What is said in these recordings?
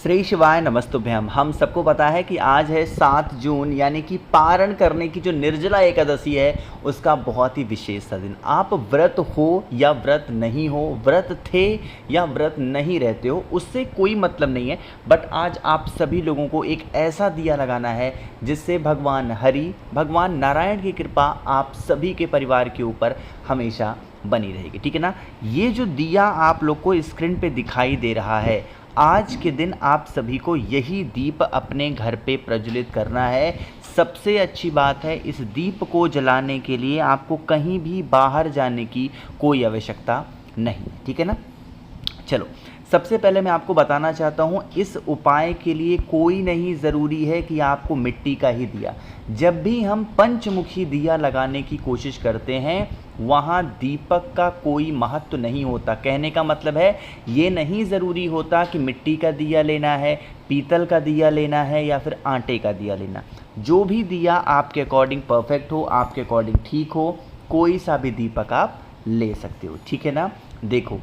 श्री शिवाय नमस्तुभ्यम। हम सबको पता है कि आज है 7 जून, यानी कि पारण करने की जो निर्जला एकादशी है उसका बहुत ही विशेष सा दिन। आप व्रत हो या व्रत नहीं हो, व्रत थे या व्रत नहीं रहते हो, उससे कोई मतलब नहीं है। बट आज आप सभी लोगों को एक ऐसा दिया लगाना है जिससे भगवान हरि, भगवान नारायण की कृपा आप सभी के परिवार के ऊपर हमेशा बनी रहेगी। ठीक है ना। ये जो दिया आप लोग को स्क्रीन पे दिखाई दे रहा है, आज के दिन आप सभी को यही दीप अपने घर पे प्रज्वलित करना है। सबसे अच्छी बात है, इस दीप को जलाने के लिए आपको कहीं भी बाहर जाने की कोई आवश्यकता नहीं। ठीक है ना। चलो, सबसे पहले मैं आपको बताना चाहता हूँ, इस उपाय के लिए कोई नहीं ज़रूरी है कि आपको मिट्टी का ही दिया। जब भी हम पंचमुखी दिया लगाने की कोशिश करते हैं वहाँ दीपक का कोई महत्व नहीं होता। कहने का मतलब है, ये नहीं ज़रूरी होता कि मिट्टी का दिया लेना है, पीतल का दिया लेना है या फिर आटे का दिया लेना। जो भी दिया आपके अकॉर्डिंग परफेक्ट हो, आपके अकॉर्डिंग ठीक हो, कोई सा भी दीपक आप ले सकते हो। ठीक है ना। देखो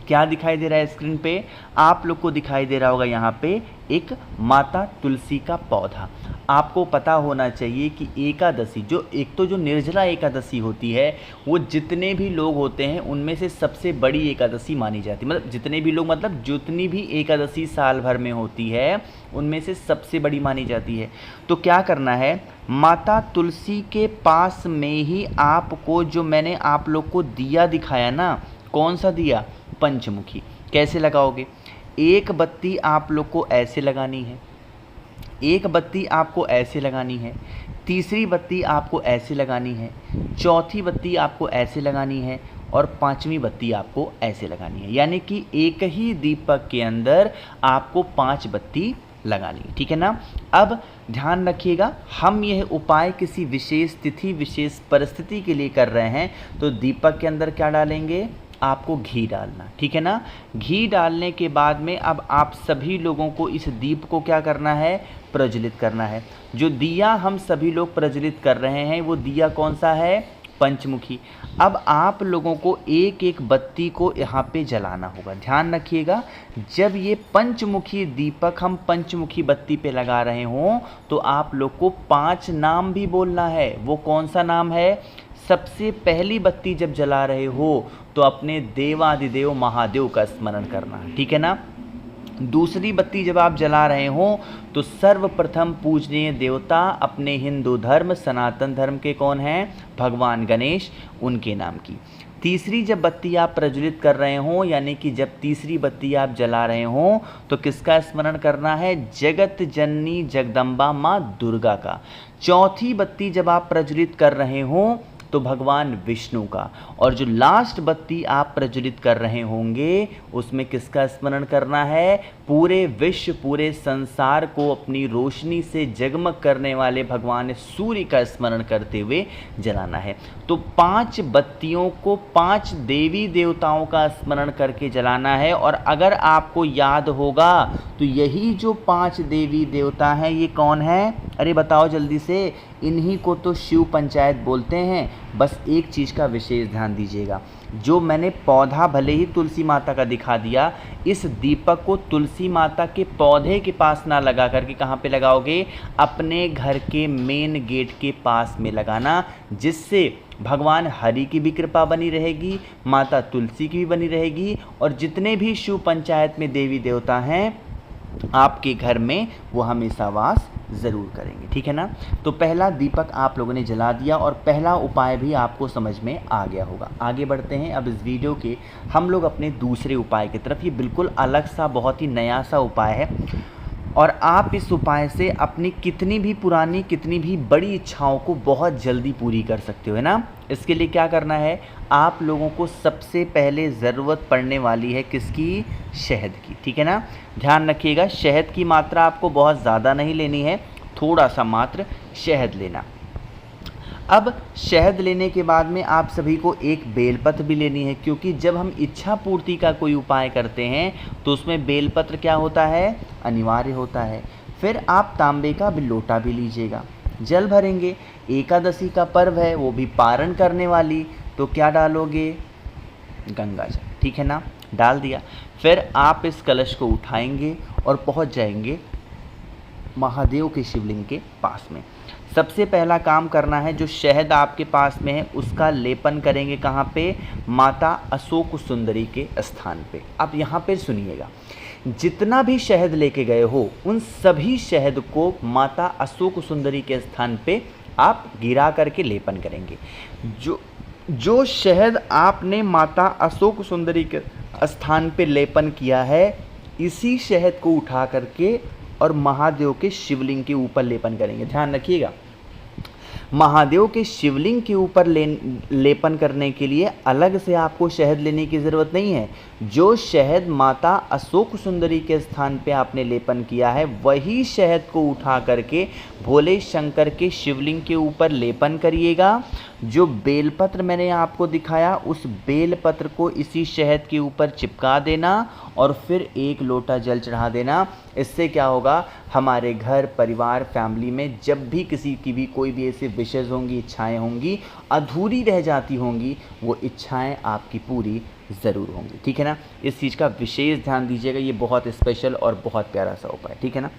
क्या दिखाई दे रहा है स्क्रीन पे, आप लोग को दिखाई दे रहा होगा यहाँ पे एक माता तुलसी का पौधा। आपको पता होना चाहिए कि एकादशी जो निर्जला एकादशी होती है, वो जितने भी लोग होते हैं उनमें से सबसे बड़ी एकादशी मानी जाती है। मतलब जितने भी लोग, मतलब जितनी भी एकादशी साल भर में होती है उनमें से सबसे बड़ी मानी जाती है। तो क्या करना है, माता तुलसी के पास में ही आपको, जो मैंने आप लोग को दिया दिखाया ना, कौन सा दिया, पंचमुखी। कैसे लगाओगे, एक बत्ती आप लोग को ऐसे लगानी है, एक बत्ती आपको ऐसे लगानी है, तीसरी बत्ती आपको ऐसे लगानी है, चौथी बत्ती आपको ऐसे लगानी है और पांचवी बत्ती आपको ऐसे लगानी है। यानी कि एक ही दीपक के अंदर आपको 5 बत्ती लगानी है। ठीक है ना। अब ध्यान रखिएगा, हम यह उपाय किसी विशेष तिथि, विशेष परिस्थिति के लिए कर रहे हैं। तो दीपक के अंदर क्या डालेंगे, आपको घी डालना। ठीक है ना। घी डालने के बाद में अब आप सभी लोगों को इस दीप को क्या करना है, प्रज्वलित करना है। जो दिया हम सभी लोग प्रज्वलित कर रहे हैं वो दिया कौन सा है, पंचमुखी। अब आप लोगों को एक एक बत्ती को यहाँ पे जलाना होगा। ध्यान रखिएगा, जब ये पंचमुखी दीपक हम पंचमुखी बत्ती पे लगा रहे हों तो आप लोग को 5 नाम भी बोलना है। वो कौन सा नाम है, सबसे पहली बत्ती जब जला रहे हो तो अपने देवादिदेव महादेव का स्मरण करना है। ठीक है ना। दूसरी बत्ती जब आप जला रहे हो तो सर्वप्रथम पूजनीय देवता अपने हिंदू धर्म, सनातन धर्म के कौन हैं, भगवान गणेश, उनके नाम की। तीसरी जब बत्ती आप प्रज्वलित कर रहे हो, यानी कि जब तीसरी बत्ती आप जला रहे हो तो किसका स्मरण करना है, जगत जननी जगदम्बा माँ दुर्गा का। चौथी बत्ती जब आप प्रज्वलित कर रहे हो तो भगवान विष्णु का। और जो लास्ट बत्ती आप प्रज्वलित कर रहे होंगे उसमें किसका स्मरण करना है, पूरे विश्व, पूरे संसार को अपनी रोशनी से जगमग करने वाले भगवान सूर्य का स्मरण करते हुए जलाना है। तो 5 बत्तियों को 5 देवी देवताओं का स्मरण करके जलाना है। और अगर आपको याद होगा तो यही जो 5 देवी देवता हैं ये कौन है, अरे बताओ जल्दी से, इन्हीं को तो शिव पंचायत बोलते हैं। बस एक चीज़ का विशेष ध्यान दीजिएगा, जो मैंने पौधा भले ही तुलसी माता का दिखा दिया, इस दीपक को तुलसी माता के पौधे के पास ना लगा करके कहाँ पे लगाओगे, अपने घर के मेन गेट के पास में लगाना, जिससे भगवान हरि की भी कृपा बनी रहेगी, माता तुलसी की भी बनी रहेगी और जितने भी शिव पंचायत में देवी देवता हैं आपके घर में वो हमेशा वास ज़रूर करेंगे। ठीक है ना। तो पहला दीपक आप लोगों ने जला दिया और पहला उपाय भी आपको समझ में आ गया होगा। आगे बढ़ते हैं अब इस वीडियो के हम लोग अपने दूसरे उपाय की तरफ। ये बिल्कुल अलग सा, बहुत ही नया सा उपाय है और आप इस उपाय से अपनी कितनी भी पुरानी, कितनी भी बड़ी इच्छाओं को बहुत जल्दी पूरी कर सकते हो, है ना। इसके लिए क्या करना है, आप लोगों को सबसे पहले ज़रूरत पड़ने वाली है किसकी, शहद की। ठीक है ना। ध्यान रखिएगा, शहद की मात्रा आपको बहुत ज़्यादा नहीं लेनी है, थोड़ा सा मात्र शहद लेना। अब शहद लेने के बाद में आप सभी को एक बेलपत्र भी लेनी है, क्योंकि जब हम इच्छा पूर्ति का कोई उपाय करते हैं तो उसमें बेलपत्र क्या होता है, अनिवार्य होता है। फिर आप तांबे का लोटा भी लीजिएगा, जल भरेंगे। एकादशी का पर्व है, वो भी पारण करने वाली, तो क्या डालोगे, गंगा जल। ठीक है ना, डाल दिया। फिर आप इस कलश को उठाएंगे और पहुंच जाएंगे महादेव के शिवलिंग के पास में। सबसे पहला काम करना है, जो शहद आपके पास में है उसका लेपन करेंगे कहाँ पे? माता अशोक सुंदरी के स्थान पे। अब यहाँ पे सुनिएगा, जितना भी शहद लेके गए हो उन सभी शहद को माता अशोक सुंदरी के स्थान पे आप गिरा करके लेपन करेंगे। जो शहद आपने माता अशोक सुंदरी के स्थान पे लेपन किया है, इसी शहद को उठा करके और महादेव के शिवलिंग के ऊपर लेपन करेंगे। ध्यान रखिएगा, महादेव के शिवलिंग के ऊपर लेपन करने के लिए अलग से आपको शहद लेने की ज़रूरत नहीं है। जो शहद माता अशोक सुंदरी के स्थान पे आपने लेपन किया है, वही शहद को उठा करके भोले शंकर के शिवलिंग के ऊपर लेपन करिएगा। जो बेलपत्र मैंने आपको दिखाया, उस बेलपत्र को इसी शहद के ऊपर चिपका देना और फिर 1 लोटा जल चढ़ा देना। इससे क्या होगा, हमारे घर परिवार फैमिली में जब भी किसी की भी कोई भी ऐसी विशेष होंगी, इच्छाएं होंगी, अधूरी रह जाती होंगी, वो इच्छाएं आपकी पूरी ज़रूर होंगी। ठीक है ना, इस चीज़ का विशेष ध्यान दीजिएगा, ये बहुत स्पेशल और बहुत प्यारा सा उपाय। ठीक है ना,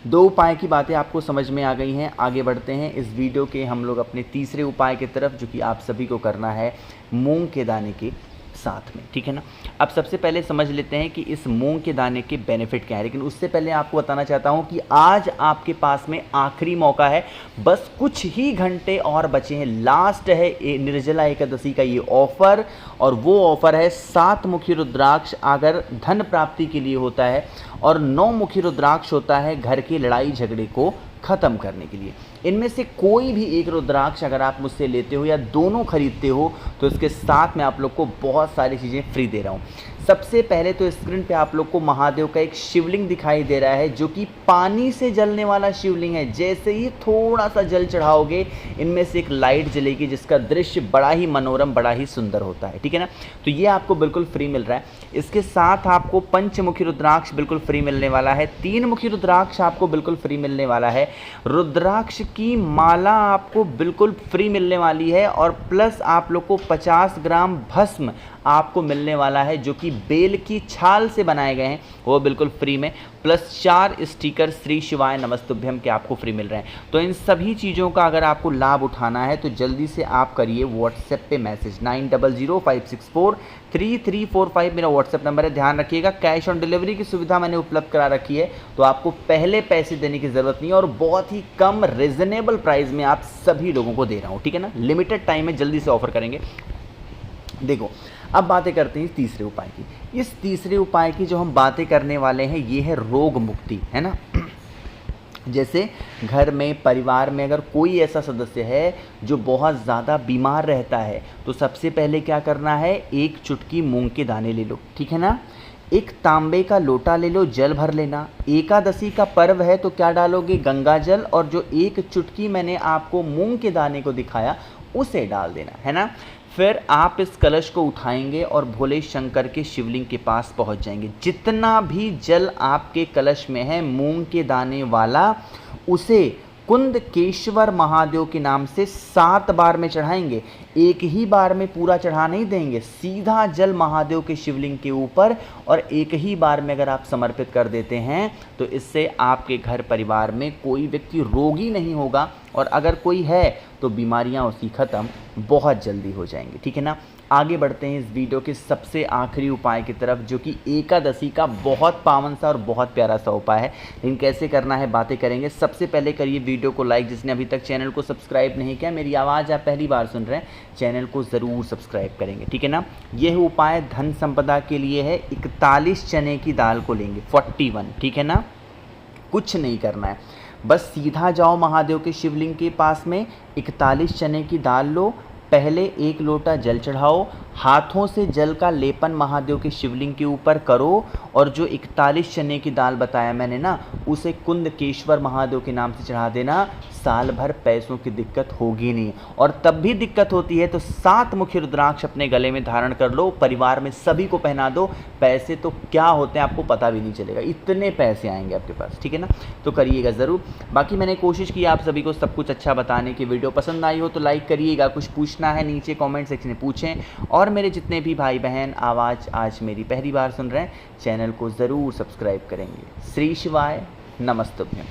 2 उपाय की बातें आपको समझ में आ गई हैं। आगे बढ़ते हैं इस वीडियो के हम लोग अपने तीसरे उपाय की तरफ, जो कि आप सभी को करना है मूंग के दाने के साथ में। ठीक है ना, अब सबसे पहले समझ लेते हैं कि इस मूंग के दाने के बेनिफिट क्या है। लेकिन उससे पहले आपको बताना चाहता हूं कि आज आपके पास में आखिरी मौका है, बस कुछ ही घंटे और बचे हैं। लास्ट है निर्जला एकादशी का ये ऑफर, और वो ऑफर है 7 मुखी रुद्राक्ष अगर धन प्राप्ति के लिए होता है, और 9 मुखी रुद्राक्ष होता है घर की लड़ाई झगड़े को ख़त्म करने के लिए। इनमें से कोई भी एक रुद्राक्ष अगर आप मुझसे लेते हो या दोनों खरीदते हो, तो इसके साथ मैं आप लोग को बहुत सारी चीज़ें फ्री दे रहा हूँ। सबसे पहले तो स्क्रीन पे आप लोग को महादेव का एक शिवलिंग दिखाई दे रहा है, जो कि पानी से जलने वाला शिवलिंग है। जैसे ही थोड़ा सा जल चढ़ाओगे, इनमें से एक लाइट जलेगी, जिसका दृश्य बड़ा ही मनोरम, बड़ा ही सुंदर होता है। ठीक है ना, तो ये आपको बिल्कुल फ्री मिल रहा है। इसके साथ आपको पंचमुखी रुद्राक्ष बिल्कुल फ्री मिलने वाला है, 3 मुखी रुद्राक्ष आपको बिल्कुल फ्री मिलने वाला है, रुद्राक्ष की माला आपको बिल्कुल फ्री मिलने वाली है, और प्लस आप लोग को 50 ग्राम भस्म आपको मिलने वाला है, जो कि बेल की छाल से बनाए गए हैं, वो बिल्कुल फ्री में, प्लस 4 स्टिकर श्री शिवाय नमस्तुभ्यम के आपको फ्री मिल रहे हैं। तो इन सभी चीज़ों का अगर आपको लाभ उठाना है, तो जल्दी से आप करिए व्हाट्सएप पे मैसेज 9005643345 मेरा व्हाट्सएप नंबर है। ध्यान रखिएगा, कैश ऑन डिलीवरी की सुविधा मैंने उपलब्ध करा रखी है, तो आपको पहले पैसे देने की ज़रूरत नहीं है, और बहुत ही कम रिजनेबल प्राइस में आप सभी लोगों को दे रहा हूँ। ठीक है ना, लिमिटेड टाइम में जल्दी से ऑफर करेंगे। देखो, अब बातें करते हैं इस तीसरे उपाय की। इस तीसरे उपाय की जो हम बातें करने वाले हैं, ये है रोग मुक्ति, है ना। जैसे घर में परिवार में अगर कोई ऐसा सदस्य है जो बहुत ज़्यादा बीमार रहता है, तो सबसे पहले क्या करना है, 1 चुटकी मूंग के दाने ले लो। ठीक है ना, 1 तांबे का लोटा ले लो, जल भर लेना। एकादशी का पर्व है, तो क्या डालोगे, गंगा जल, और जो 1 चुटकी मैंने आपको मूंग के दाने को दिखाया उसे डाल देना, है ना। फिर आप इस कलश को उठाएंगे और भोले शंकर के शिवलिंग के पास पहुंच जाएंगे। जितना भी जल आपके कलश में है मूंग के दाने वाला, उसे कुंदकेश्वर महादेव के नाम से 7 बार में चढ़ाएंगे। एक ही बार में पूरा चढ़ा नहीं देंगे, सीधा जल महादेव के शिवलिंग के ऊपर, और एक ही बार में अगर आप समर्पित कर देते हैं, तो इससे आपके घर परिवार में कोई व्यक्ति रोगी नहीं होगा, और अगर कोई है तो बीमारियां उसकी ख़त्म बहुत जल्दी हो जाएंगी। ठीक है ना, आगे बढ़ते हैं इस वीडियो के सबसे आखिरी उपाय की तरफ, जो कि एकादशी का बहुत पावन सा और बहुत प्यारा सा उपाय है। लेकिन कैसे करना है बातें करेंगे। सबसे पहले करिए वीडियो को लाइक, जिसने अभी तक चैनल को सब्सक्राइब नहीं किया, मेरी आवाज़ आप पहली बार सुन रहे हैं, चैनल को ज़रूर सब्सक्राइब करेंगे। ठीक है ना, यह उपाय धन संपदा के लिए है। 41 चने की दाल को लेंगे, 41। ठीक है ना, कुछ नहीं करना है, बस सीधा जाओ महादेव के शिवलिंग के पास में, 41 चने की दाल लो, पहले 1 लोटा जल चढ़ाओ, हाथों से जल का लेपन महादेव के शिवलिंग के ऊपर करो, और जो 41 चने की दाल बताया मैंने ना, उसे कुंदकेश्वर महादेव के नाम से चढ़ा देना। साल भर पैसों की दिक्कत होगी नहीं, और तब भी दिक्कत होती है तो 7 मुखी रुद्राक्ष अपने गले में धारण कर लो, परिवार में सभी को पहना दो। पैसे तो क्या होते हैं आपको पता भी नहीं चलेगा, इतने पैसे आएंगे आपके पास। ठीक है ना, तो करिएगा ज़रूर। बाकी मैंने कोशिश की आप सभी को सब कुछ अच्छा बताने की। वीडियो पसंद आई हो तो लाइक करिएगा, कुछ पूछना है नीचे कॉमेंट सेक्शन में पूछें, और और मेरे जितने भी भाई बहन आवाज़ आज मेरी पहली बार सुन रहे हैं, चैनल को ज़रूर सब्सक्राइब करेंगे। श्री शिवाय, नमस्तुभ्यम।